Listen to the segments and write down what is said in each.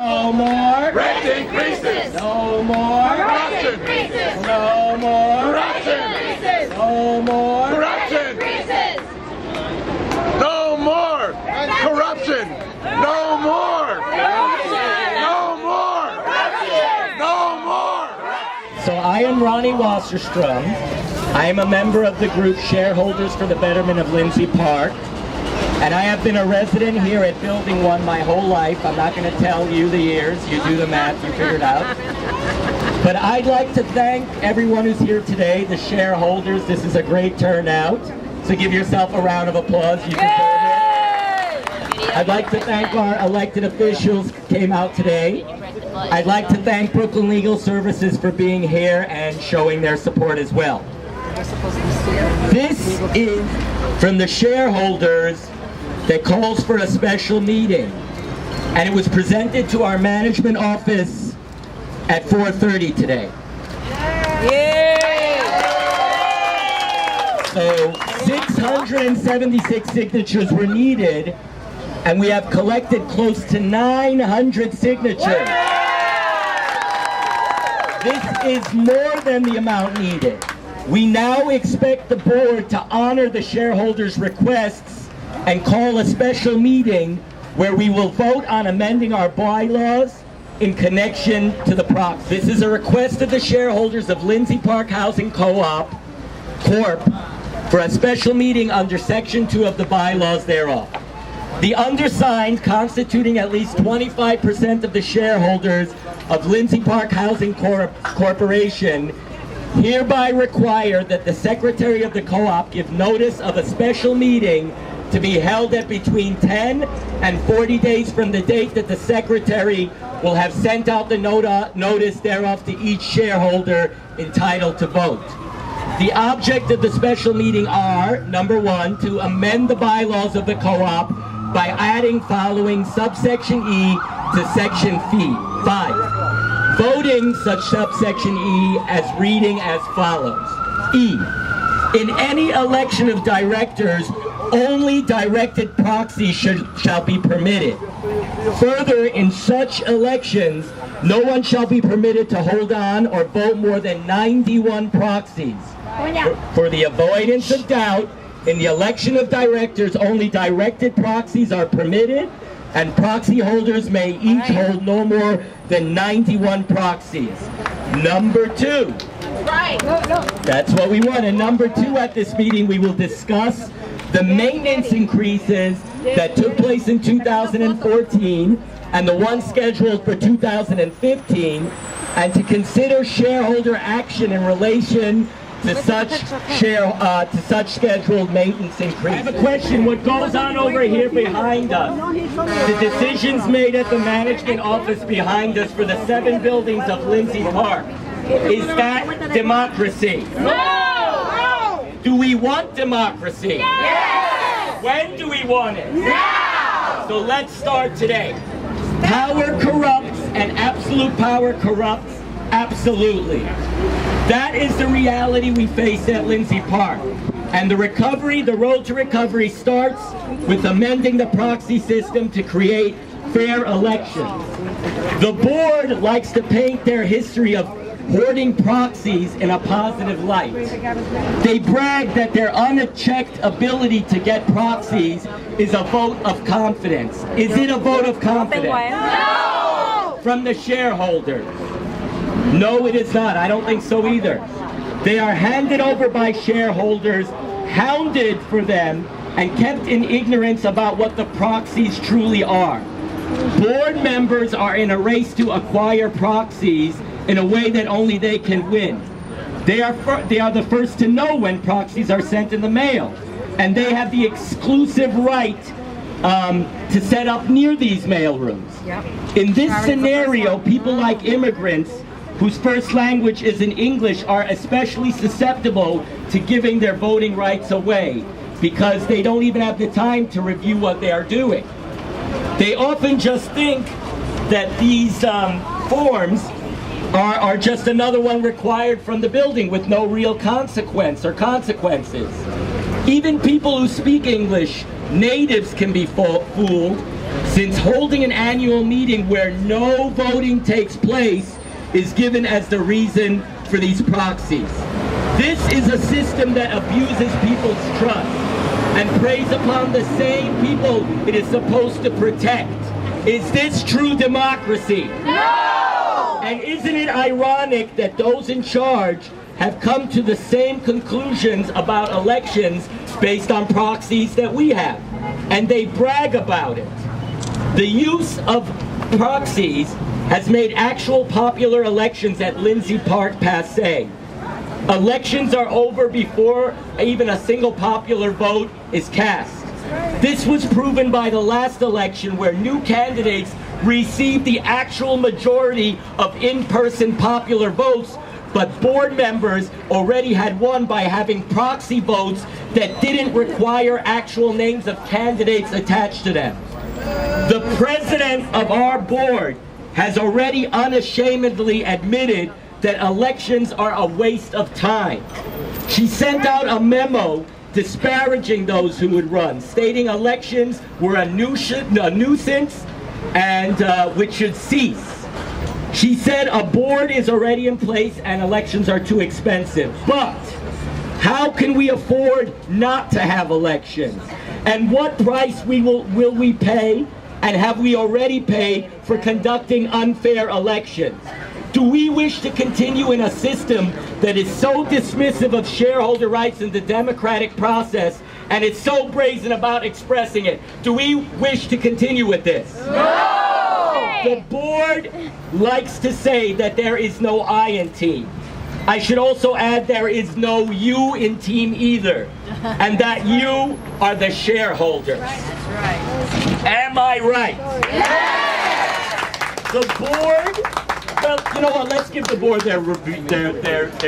No more rent increases. No more Corruption. increases. No more Corruption. increases. No more Corruption. increases. No more corruption. No more. No more. No more. So I am Ronnie Wasserstrom. I am a member of the group Shareholders for the Betterment of Lindsay Park. And I have been a resident here at Building 1 my whole life. I'm not going to tell you the years. You do the math, you figure it out. But I'd like to thank everyone who's here today, the shareholders. This is a great turnout. So give yourself a round of applause. You deserve it. I'd like to thank our elected officials who came out today. I'd like to thank Brooklyn Legal Services for being here and showing their support as well. This is from the shareholders that calls for a special meeting, and it was presented to our management office at 4:30 today. So 676 signatures were needed, and we have collected close to 900 signatures. This is more than the amount needed. We now expect the board to honor the shareholders' requests and call a special meeting where we will vote on amending our bylaws in connection to the Proxy. This is a request of the shareholders of Lindsay Park Housing Co-op Corp. for a special meeting under Section 2 of the bylaws thereof. The undersigned, constituting at least 25% of the shareholders of Lindsay Park Housing Corporation, hereby require that the Secretary of the Co-op give notice of a special meeting to be held at between 10 and 40 days from the date that the Secretary will have sent out the notice thereof to each shareholder entitled to vote. The object of the special meeting are, number one, to amend the bylaws of the co-op by adding following subsection E to section 5. Voting such subsection E as reading as follows. E. In any election of directors, only directed proxies shall be permitted. Further, in such elections, no one shall be permitted to hold on or vote more than 91 proxies. For the avoidance of doubt, in the election of directors, only directed proxies are permitted, and proxy holders may each hold no more than 91 proxies. Number two. Right. That's what we want. And number two, at this meeting, we will discuss the maintenance increases that took place in 2014 and the one scheduled for 2015, and to consider shareholder action in relation to such scheduled maintenance increases. I have a question. What goes on over here behind us? The decisions made at the management office behind us for the 7 buildings of Lindsay Park. Is that democracy? No! Do we want democracy? Yes! When do we want it? Now! So let's start today. Power corrupts, and absolute power corrupts absolutely. That is the reality we face at Lindsay Park. And the road to recovery starts with amending the proxy system to create fair elections. The board likes to paint their history of hoarding proxies in a positive light. They brag that their unchecked ability to get proxies is a vote of confidence. Is it a vote of confidence? No! From the shareholders? No, it is not. I don't think so either. They are handed over by shareholders, hounded for them, and kept in ignorance about what the proxies truly are. Board members are in a race to acquire proxies in a way that only they can win. They are the first to know when proxies are sent in the mail, and they have the exclusive right to set up near these mailrooms. In this scenario, people like immigrants whose first language is in English are especially susceptible to giving their voting rights away because they don't even have the time to review what they are doing. They often just think that these forms are just another one required from the building with no real consequence or consequences. Even people who speak English, natives, can be fooled since holding an annual meeting where no voting takes place is given as the reason for these proxies. This is a system that abuses people's trust and preys upon the same people it is supposed to protect. Is this true democracy? No! And isn't it ironic that those in charge have come to the same conclusions about elections based on proxies that we have? And they brag about it. The use of proxies has made actual popular elections at Lindsay Park passé. Elections are over before even a single popular vote is cast. This was proven by the last election where new candidates received the actual majority of in-person popular votes, but board members already had won by having proxy votes that didn't require actual names of candidates attached to them. The president of our board has already unashamedly admitted that elections are a waste of time. She sent out a memo disparaging those who would run, stating elections were a nuisance and which should cease. She said a board is already in place and elections are too expensive. But how can we afford not to have elections? And what price will we pay, and have we already paid, for conducting unfair elections? Do we wish to continue in a system that is so dismissive of shareholder rights in the democratic process, and it's so brazen about expressing it? Do we wish to continue with this? No! The board likes to say that there is no I in team. I should also add there is no you in team either, and that you are the shareholders. That's right. Am I right? Yes! The board, well, you know what, let's give the board their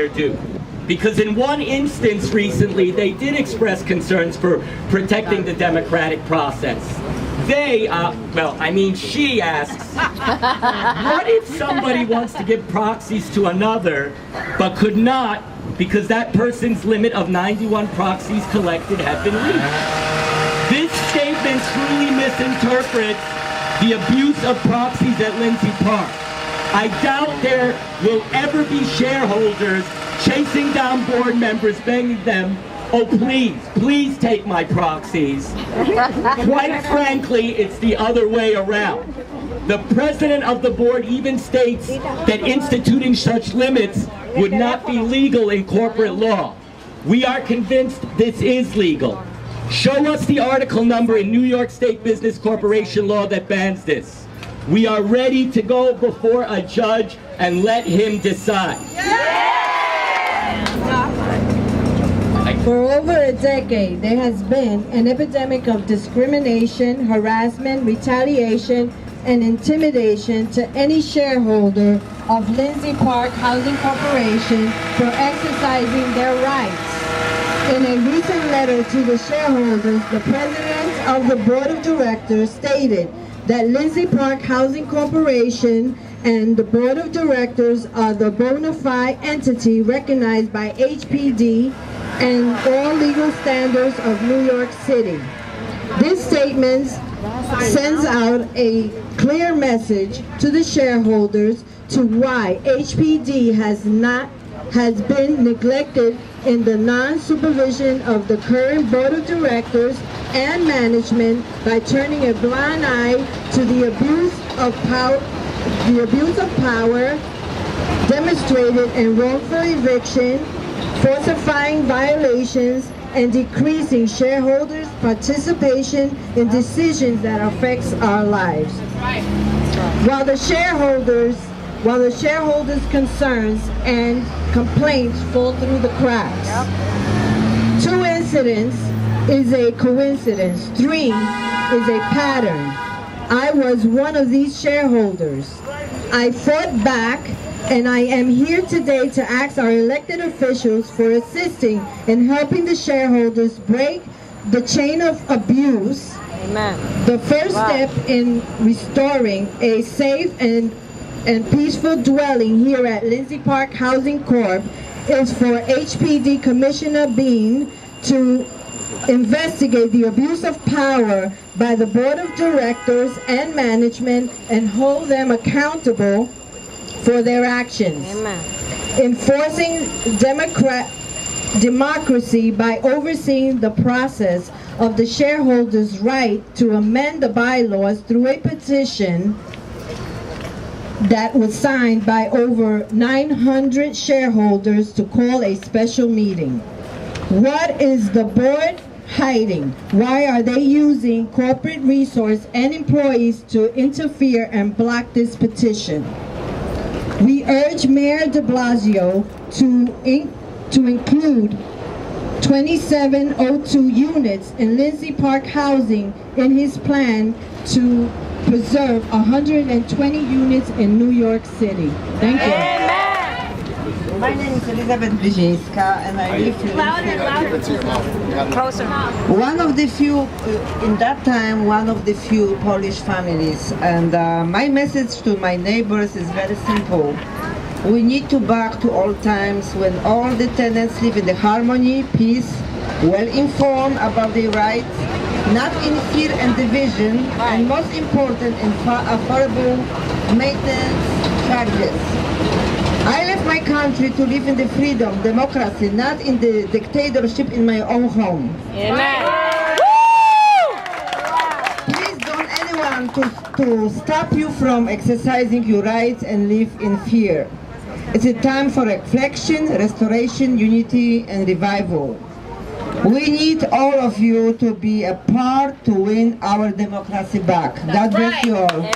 due. Because in one instance recently, they did express concerns for protecting the democratic process. They, she asks, what if somebody wants to give proxies to another, but could not because that person's limit of 91 proxies collected had been reached? This statement truly misinterprets the abuse of proxies at Lindsay Park. I doubt there will ever be shareholders chasing down board members, begging them, oh please take my proxies. Quite frankly, it's the other way around. The president of the board even states that instituting such limits would not be legal in corporate law. We are convinced this is legal. Show us the article number in New York State Business Corporation law that bans this. We are ready to go before a judge and let him decide. For over a decade, there has been an epidemic of discrimination, harassment, retaliation, and intimidation to any shareholder of Lindsay Park Housing Corporation for exercising their rights. In a recent letter to the shareholders, the president of the board of directors stated that Lindsay Park Housing Corporation and the board of directors are the bona fide entity recognized by HPD and all legal standards of New York City. This statement sends out a clear message to the shareholders to why HPD has been neglected in the non-supervision of the current board of directors and management by turning a blind eye to the abuse of power demonstrated in wrongful eviction, falsifying violations, and decreasing shareholders' participation in decisions that affects our lives. While the shareholders' concerns and complaints fall through the cracks. 2 incidents is a coincidence. 3 is a pattern. I was one of these shareholders. I fought back, and I am here today to ask our elected officials for assisting in helping the shareholders break the chain of abuse. Amen. The first step in restoring a safe and peaceful dwelling here at Lindsay Park Housing Corp is for HPD Commissioner Bean to investigate the abuse of power by the board of directors and management and hold them accountable for their actions. Enforcing democracy by overseeing the process of the shareholders' right to amend the bylaws through a petition that was signed by over 900 shareholders to call a special meeting. What is the board hiding? Why are they using corporate resource and employees to interfere and block this petition? We urge Mayor de Blasio to include 2702 units in Lindsay Park housing in his plan to preserve 120 units in New York City. Thank you. My name is Elizabeth Brzezinska and I live in Closer. one of the few, in that time, one of the few Polish families. And my message to my neighbors is very simple. We need to back to old times when all the tenants live in the harmony, peace, well informed about their rights, not in fear and division, and most important, in affordable maintenance charges. I left my country to live in the freedom, democracy, not in the dictatorship in my own home. Amen. Please don't anyone to stop you from exercising your rights and live in fear. It's a time for reflection, restoration, unity, and revival. We need all of you to be a part to win our democracy back. God bless you all.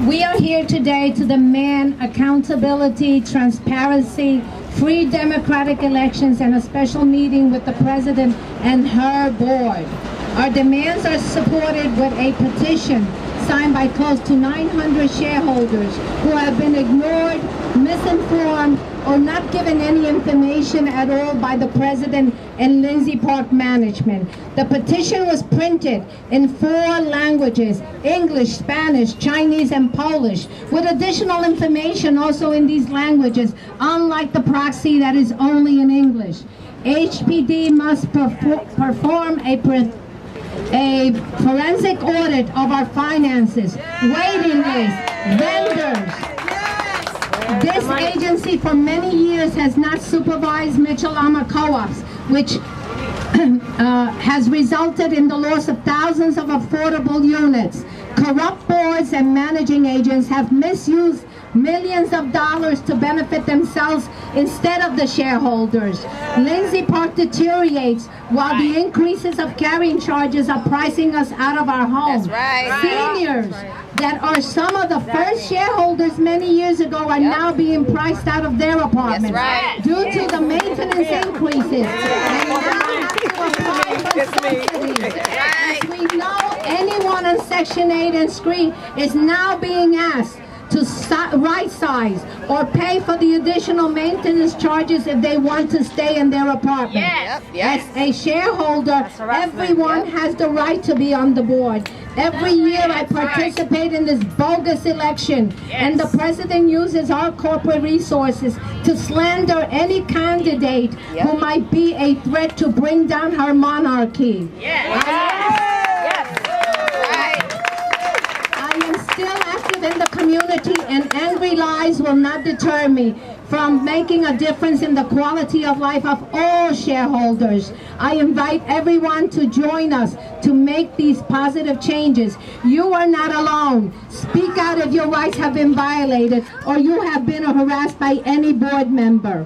We are here today to demand accountability, transparency, free democratic elections, and a special meeting with the president and her board. Our demands are supported with a petition signed by close to 900 shareholders who have been ignored, misinformed, or not given any information at all by the president and Lindsay Park management. The petition was printed in 4 languages: English, Spanish, Chinese, and Polish, with additional information also in these languages, unlike the proxy that is only in English. HPD must perform a forensic audit of our finances, waiting lists, vendors. This agency for many years has not supervised Mitchell-Ama co-ops, which has resulted in the loss of thousands of affordable units. Corrupt boards and managing agents have misused millions of dollars to benefit themselves instead of the shareholders. Lindsay Park deteriorates while the increases of carrying charges are pricing us out of our homes. Seniors that are some of the first shareholders many years ago are now being priced out of their apartments due to the maintenance increases. And now have to apply for subsidies. As we know, anyone on Section 8 and screen is now being asked to right size or pay for the additional maintenance charges if they want to stay in their apartment. As a shareholder, everyone has the right to be on the board. Every year I participate in this bogus election, and the president uses our corporate resources to slander any candidate who might be a threat to bring down her monarchy. I am still active in the community, and angry lies will not deter me from making a difference in the quality of life of all shareholders. I invite everyone to join us to make these positive changes. You are not alone. Speak out if your rights have been violated or you have been harassed by any board member.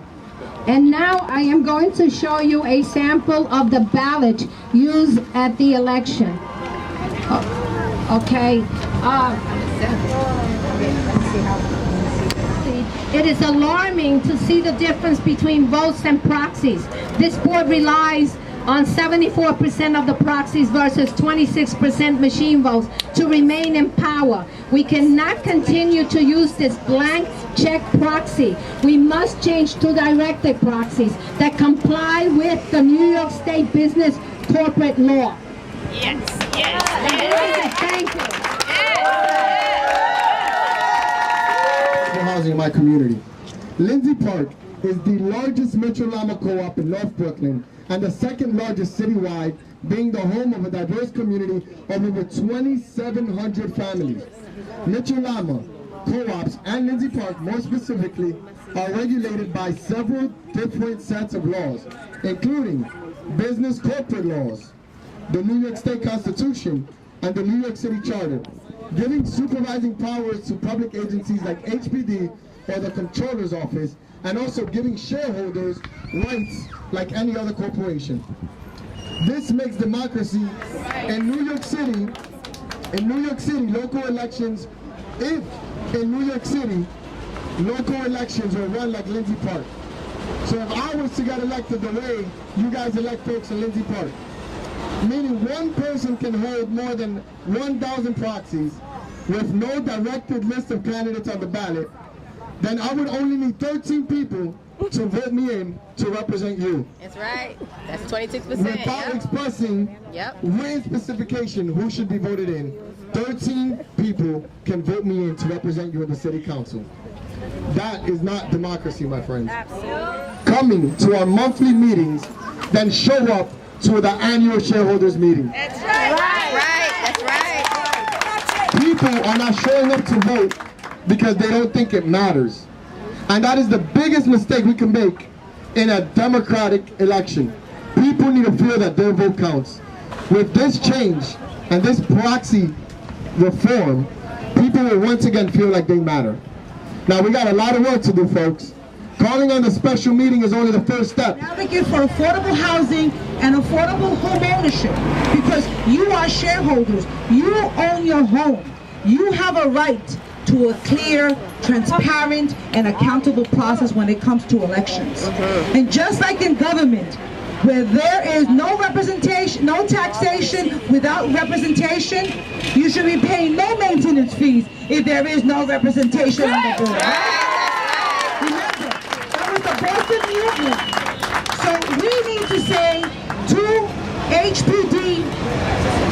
And now I am going to show you a sample of the ballot used at the election. Okay. It is alarming to see the difference between votes and proxies. This board relies on 74% of the proxies versus 26% machine votes to remain in power. We cannot continue to use this blank check proxy. We must change to directed proxies that comply with the New York State business corporate law. Thank you. Housing in my community. Lindsay Park is the largest Mitchell-Ama co-op in North Brooklyn and the second largest citywide, being the home of a diverse community of over 2,700 families. Mitchell-Lama, co-ops, and Lindsay Park, more specifically, are regulated by several different sets of laws, including business corporate laws, the New York State Constitution, and the New York City Charter, giving supervising powers to public agencies like HPD or the Comptroller's Office, and also giving shareholders rights like any other corporation. This makes democracy in New York City, local elections, if in New York City, local elections were run like Lindsay Park. So if I was to get elected the way you guys elect folks in Lindsay Park, meaning one person can hold more than 1,000 proxies with no directed list of candidates on the ballot, then I would only need 13 people to vote me in to represent you. That's right. That's 26%. Without expressing written specification who should be voted in, 13 people can vote me in to represent you in the city council. That is not democracy, my friends. Absolutely. Coming to our monthly meetings, then show up to the annual shareholders meeting. That's right. That's right. People are not showing up to vote because they don't think it matters. And that is the biggest mistake we can make in a democratic election. People need to feel that their vote counts. With this change and this proxy reform, people will once again feel like they matter. Now we got a lot of work to do, folks. Calling on the special meeting is only the first step. Advocate for affordable housing and affordable home ownership, because you are shareholders. You own your home. You have a right to a clear, transparent, and accountable process when it comes to elections. And just like in government, where there is no representation, no taxation without representation, you should be paying no maintenance fees if there is no representation on the board. Remember, that was the Boston Mutiny. So we need to say to HPD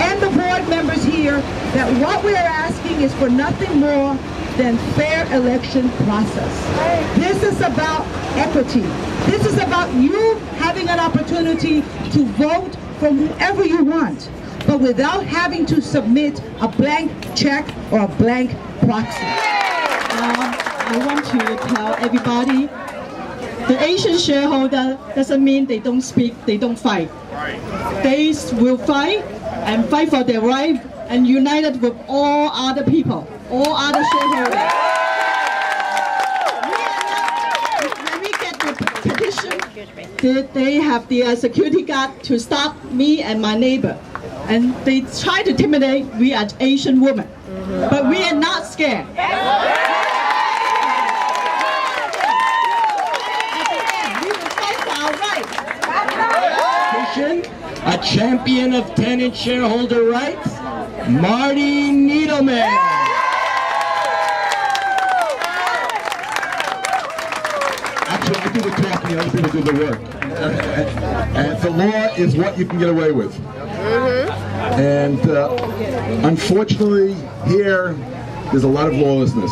and the board members here that what we are asking is for nothing more than fair election process. This is about equity. This is about you having an opportunity to vote for whoever you want, but without having to submit a blank check or a blank proxy. I want to tell everybody, the Asian shareholder doesn't mean they don't speak, they don't fight. They will fight and fight for their right and united with all other people, all other shareholders. When we get the petition, they have the security guard to stop me and my neighbor. And they try to intimidate we are Asian women. But we are not scared. A champion of tenant shareholder rights, Marty Needleman. Actually, I do the talking, other people do the work. And the law is what you can get away with. And unfortunately, here, there's a lot of lawlessness.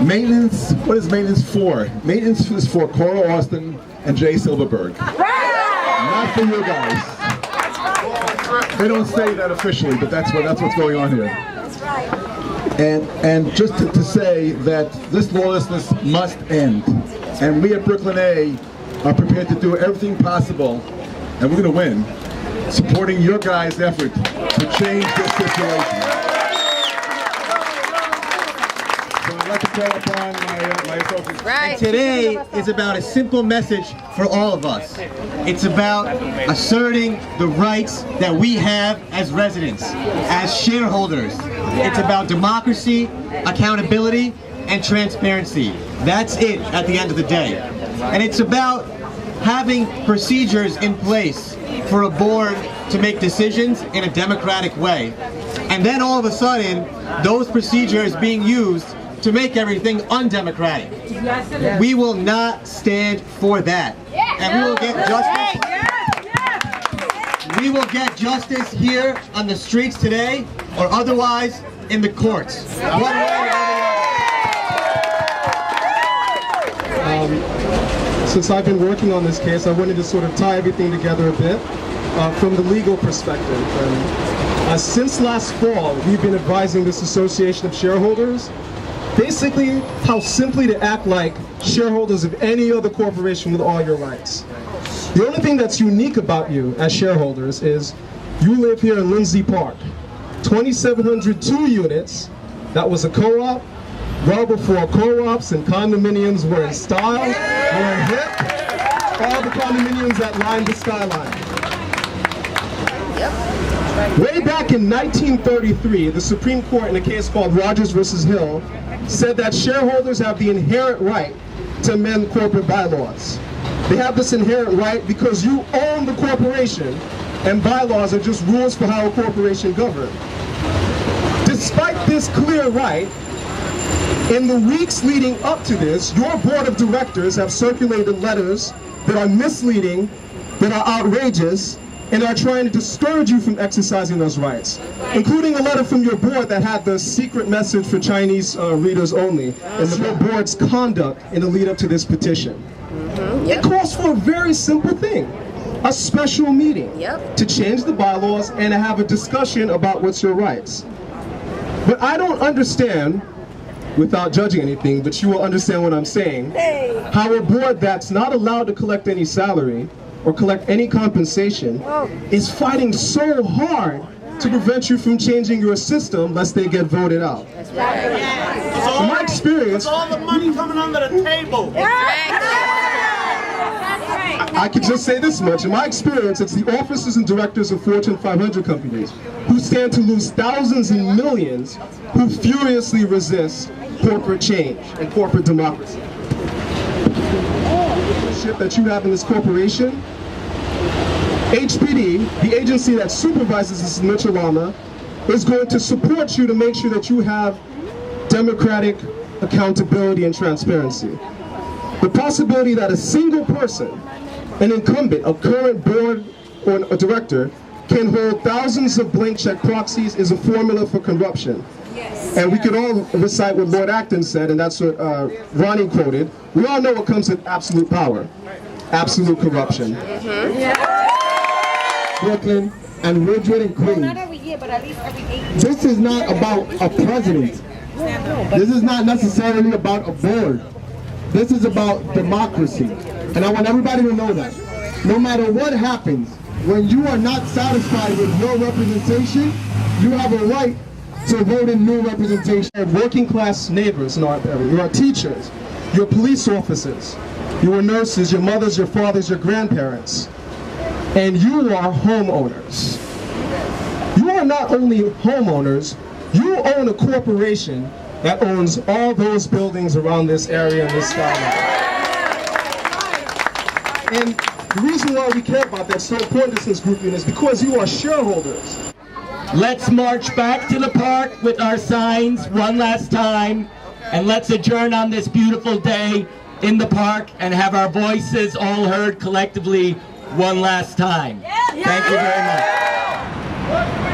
Maintenance, what is maintenance for? Maintenance is for Cora Austin and Jay Silverberg. Not for you guys. They don't say that officially, but that's what's going on here. And just to say that this lawlessness must end. And we at Brooklyn A are prepared to do everything possible, and we're going to win, supporting your guys' effort to change this situation. So I'd like to call upon my associates. Right. Today is about a simple message for all of us. It's about asserting the rights that we have as residents, as shareholders. It's about democracy, accountability, and transparency. That's it at the end of the day. And it's about having procedures in place for a board to make decisions in a democratic way. And then all of a sudden, those procedures being used to make everything undemocratic. We will not stand for that. And we will get justice. We will get justice here on the streets today, or otherwise in the courts. One way or the other. since I've been working on this case, I wanted to sort of tie everything together a bit from the legal perspective. And since last fall, we've been advising this Association of Shareholders basically how simply to act like shareholders of any other corporation with all your rights. The only thing that's unique about you as shareholders is you live here in Lindsay Park. 2,702 units, that was a co-op, well before co-ops and condominiums were in style, were in hip, all the condominiums that lined the skyline. Way back in 1933, the Supreme Court in a case called Rogers versus Hill said that shareholders have the inherent right to amend corporate bylaws. They have this inherent right because you own the corporation, and bylaws are just rules for how a corporation governs. Despite this clear right, in the weeks leading up to this, your board of directors have circulated letters that are misleading, that are outrageous, and are trying to discourage you from exercising those rights, including a letter from your board that had the secret message for Chinese readers only, and the board's conduct in the lead up to this petition. It calls for a very simple thing, a special meeting to change the bylaws and to have a discussion about what's your rights. But I don't understand, without judging anything, but you will understand what I'm saying, how a board that's not allowed to collect any salary or collect any compensation is fighting so hard to prevent you from changing your system lest they get voted out. That's right. In my experience, all the money coming under the table. I could just say this much. In my experience, it's the officers and directors of Fortune 500 companies who stand to lose thousands and millions who furiously resist corporate change and corporate democracy. The leadership that you have in this corporation, HPD, the agency that supervises this Mitchell-Lama, is going to support you to make sure that you have democratic accountability and transparency. The possibility that a single person, an incumbent, a current board or a director, can hold thousands of blank check proxies is a formula for corruption. And we can all recite what Lord Acton said, and that's what Ronnie quoted. We all know what comes with absolute power, absolute corruption. Brooklyn and Ridgewood and Queens. This is not about a president. This is not necessarily about a board. This is about democracy. And I want everybody to know that. No matter what happens, when you are not satisfied with your representation, you have a right to vote in new representation. Working class neighbors in our area, you are teachers, your police officers, your nurses, your mothers, your fathers, your grandparents, and you are homeowners. You are not only homeowners, you own a corporation that owns all those buildings around this area and this skyline. And the reason why we care about that so important to this grouping is because you are shareholders. Let's march back to the park with our signs one last time, and let's adjourn on this beautiful day in the park and have our voices all heard collectively one last time. Thank you very much.